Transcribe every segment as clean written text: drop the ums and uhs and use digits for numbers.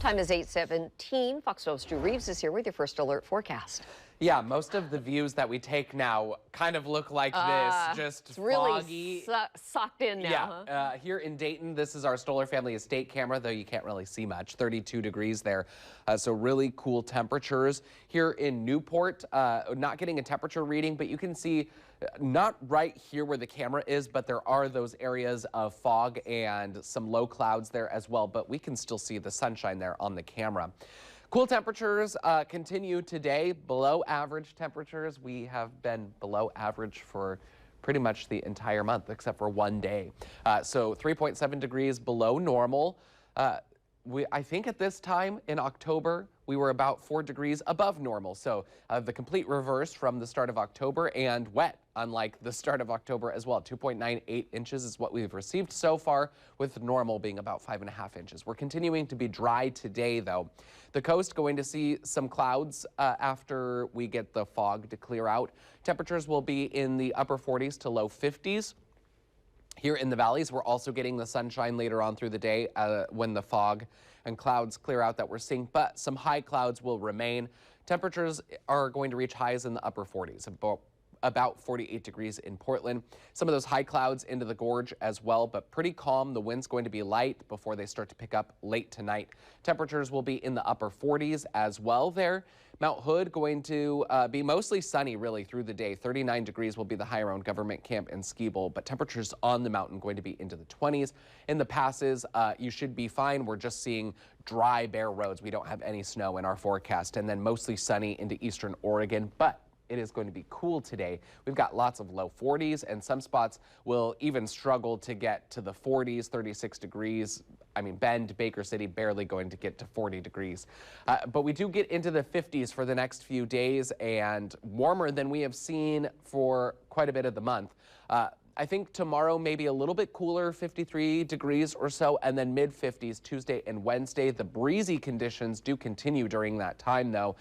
Time is 8:17. Fox 12's Drew Reeves is here with your first alert forecast. Yeah, most of the views that we take now kind of look like this, just it's really foggy. socked in now. Yeah, huh? here in Dayton, this is our Stoller Family Estate camera, though you can't really see much, 32 degrees there. So really cool temperatures. Here in Newport, not getting a temperature reading, but you can see not right here where the camera is, but there are those areas of fog and some low clouds there as well, but we can still see the sunshine there on the camera. Cool temperatures continue today, below average temperatures. We have been below average for pretty much the entire month, except for one day. So 3.7 degrees below normal. I think at this time in October, we were about 4 degrees above normal. So the complete reverse from the start of October, and wet, unlike the start of October as well. 2.98 inches is what we've received so far, with normal being about 5.5 inches. We're continuing to be dry today, though. The coast going to see some clouds after we get the fog to clear out. Temperatures will be in the upper 40s to low 50s. Here in the valleys, we're also getting the sunshine later on through the day when the fog and clouds clear out that we're seeing, but some high clouds will remain. Temperatures are going to reach highs in the upper 40s, about 48 degrees in Portland. Some of those high clouds into the gorge as well, but pretty calm. The wind's going to be light before they start to pick up late tonight. Temperatures will be in the upper 40s as well there. Mount Hood going to be mostly sunny really through the day. 39 degrees will be the high around Government Camp and Ski Bowl, but temperatures on the mountain going to be into the 20s. In the passes, you should be fine. We're just seeing dry, bare roads. We don't have any snow in our forecast, and then mostly sunny into eastern Oregon, but it is going to be cool today. We've got lots of low 40s, and some spots will even struggle to get to the 40s, 36 degrees. I mean, Bend, Baker City, barely going to get to 40 degrees. But we do get into the 50s for the next few days, and warmer than we have seen for quite a bit of the month. I think tomorrow maybe a little bit cooler, 53 degrees or so, and then mid-50s Tuesday and Wednesday. The breezy conditions do continue during that time, though.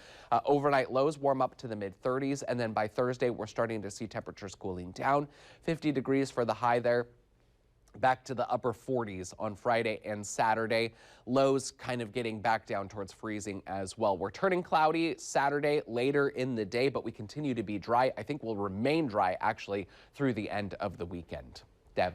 Overnight lows warm up to the mid-30s, and then by Thursday, we're starting to see temperatures cooling down. 50 degrees for the high there. Back to the upper 40s on Friday and Saturday. Lows kind of getting back down towards freezing as well. We're turning cloudy Saturday later in the day, but we continue to be dry. I think we'll remain dry actually through the end of the weekend. Deb.